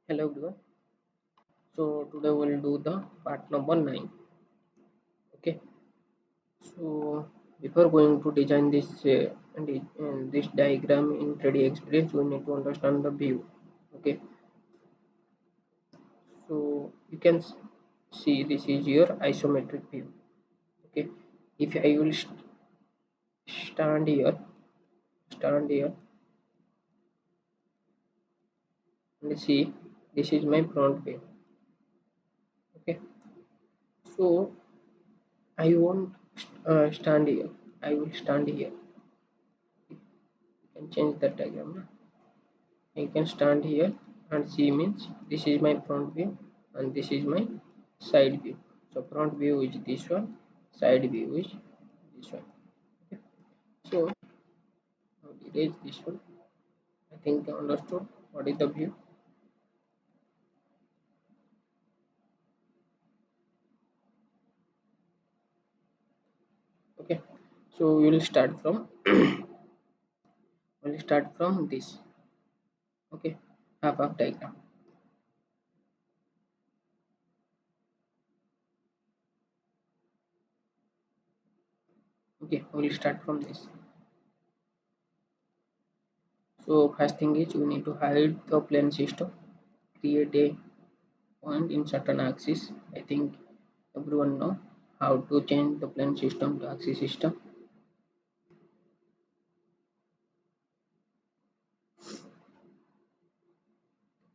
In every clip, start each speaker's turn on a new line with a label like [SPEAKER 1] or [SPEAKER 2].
[SPEAKER 1] Hello everyone. So today we'll do the part number 9. Okay. So before going to design this diagram in 3D experience, we need to understand the view. Okay. So you can see this is your isometric view. Okay. If I will stand here, stand here, and see this is my front view. Okay. So I won't stand here. I will stand here. You can change the diagram. Na? I can stand here and see means this is my front view and this is my side view. So front view is this one, side view is this one. Okay. So now erase this one. I think I understood what is the view. Okay. So we will start from this. Okay. Half diagram. Okay. We will start from this. So first thing is we need to hide the plane system. Create a point in certain axis. I think everyone know how to change the plane system to axis system.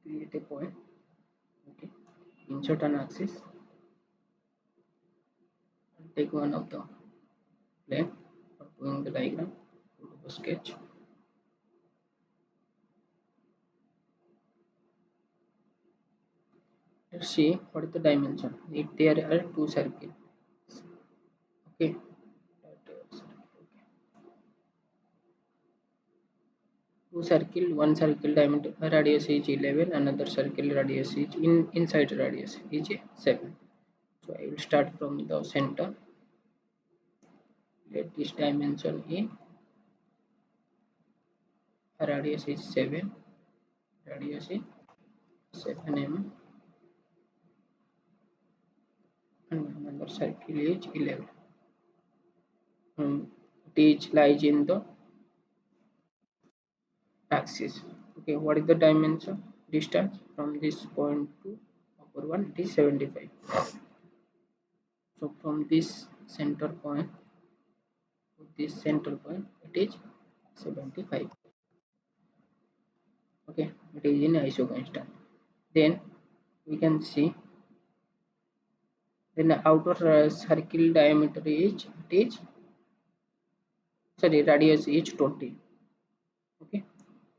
[SPEAKER 1] Create a point. Okay. Insert an axis and take one of the plane for doing the diagram. Go to the sketch. Let's see what is the dimension. If there are two circles. Okay. Okay. Two circle, one circle diameter radius is 11, another circle radius is inside radius is 7. So I will start from the center. Let this dimension in radius is 7. Radius is 7 mm and another circle is 11. It is lies in the axis. Okay, what is the dimension distance from this point to upper one? It is 75. So from this center point to this center point it is 75. Okay, it is in iso constant. Then we can see then the outer circle diameter is it is sorry radius is 20. Okay,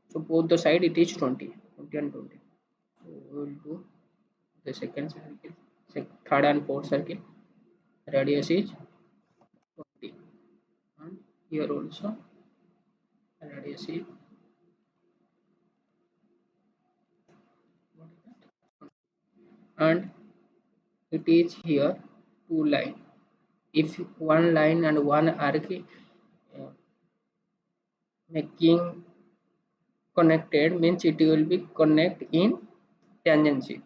[SPEAKER 1] so both the side it is 20 and 20. So we will do the second circle, third and fourth circle. Radius is 20 and here also radius is what is that? And it is here two line. If one line and one arc making connected means it will be connect in tangency.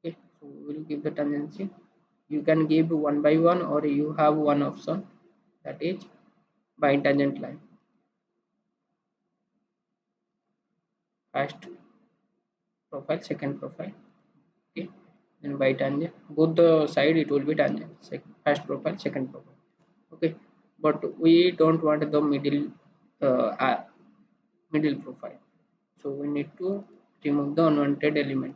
[SPEAKER 1] Okay, so we will give the tangency. You can give one by one or you have one option that is by tangent line. First profile, second profile. Okay, then by tangent both the side it will be tangent. First profile, second profile. Okay, but we don't want the middle profile, so we need to remove the unwanted element.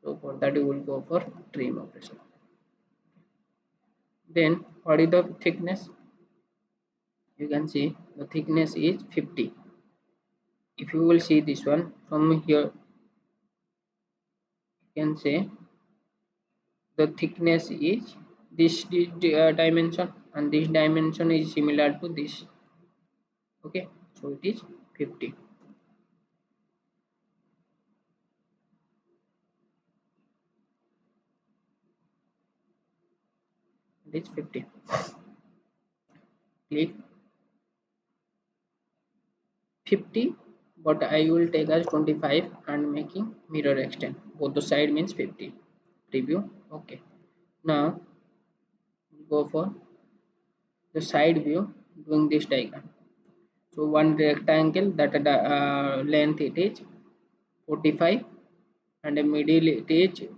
[SPEAKER 1] So for that we will go for trim operation. Then what is the thickness? You can see the thickness is 50. If you will see this one from here, you can say the thickness is this dimension and this dimension is similar to this. Okay, so it is 50. It is 50. Click 50 but I will take as 25 and making mirror extend. Both the side means 50. Preview. Okay. Now go for the side view doing this diagram. So one rectangle that length it is 45 and a middle it is,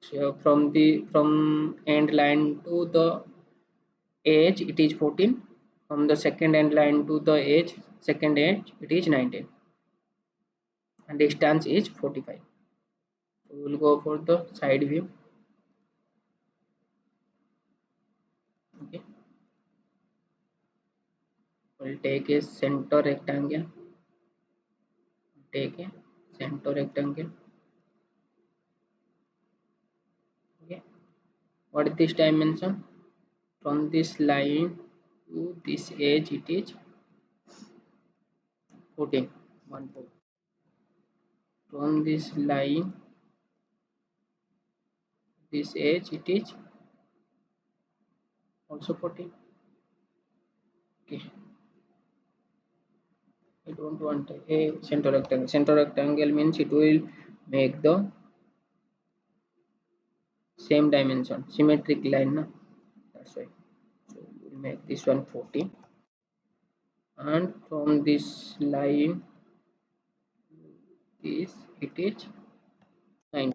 [SPEAKER 1] so from end line to the edge it is 14, from the second end line to the edge second edge it is 19, and distance is 45. So we will go for the side view. Okay, we'll take a center rectangle, take a center rectangle. Okay, what is this dimension? From this line to this edge it is 14. 1 4. From this line this edge it is also 14. Okay, I don't want a center rectangle. Center rectangle means it will make the same dimension, symmetric line. Na? That's why. So we'll make this one 40, and from this line, this it is 19.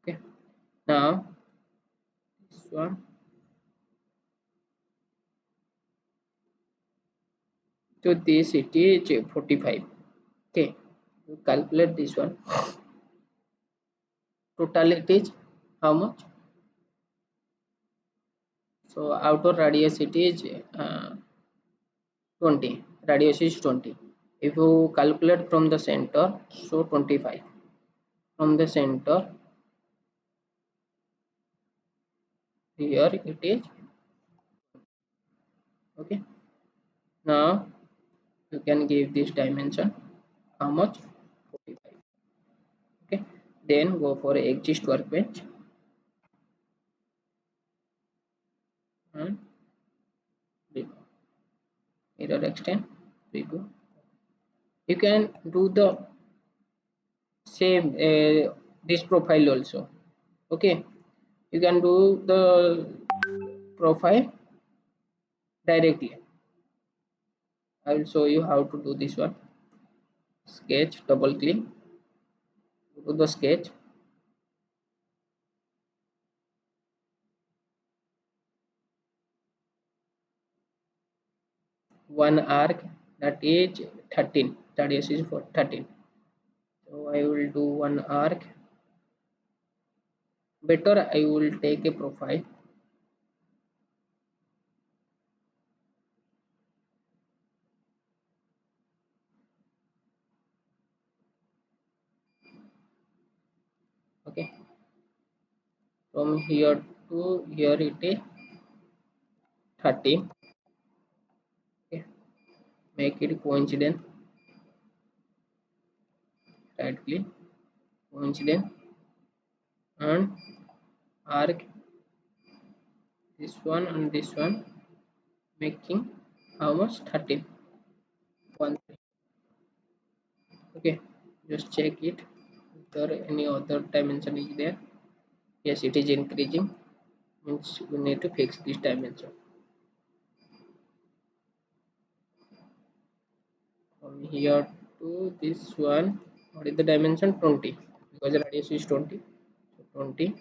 [SPEAKER 1] Okay. Now this one to this it is 45. Okay. You calculate this one. Total it is how much? So outer radius it is 20. Radius is 20. If you calculate from the center, so 25. From the center here it is. Okay. Now you can give this dimension how much? 45. Okay. Then go for exist workbench and remove. Mirror extend. Remove. You can do the same this profile also. Okay. You can do the profile directly. I will show you how to do this one. Sketch, double click, go to the sketch, one arc that is 13, radius is for 13. So I will do one arc. Better I will take a profile. Okay, from here to here it is 13. Okay, make it coincident, right click, coincident, and arc this one and this one, making how much? 13. 1. Okay, just check it if there any other dimension is there. Yes, it is increasing, means we need to fix this dimension. From here to this one, what is the dimension? 20, because the radius is 20. So 20.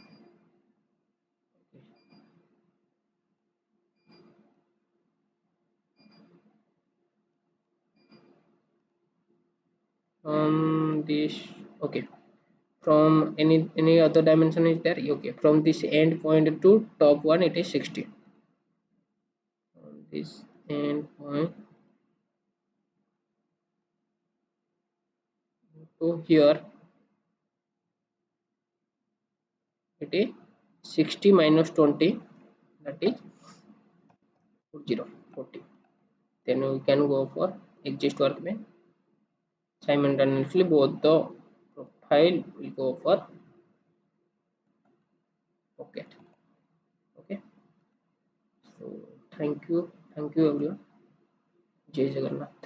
[SPEAKER 1] This, okay, from any other dimension is there? Okay, from this end point to top one it is 60. From this end point to here it is 60 minus 20, that is 40. Then we can go for exist workbench. Simultaneously both the profile will go for pocket. Okay, so thank you everyone. Jai Jagannath.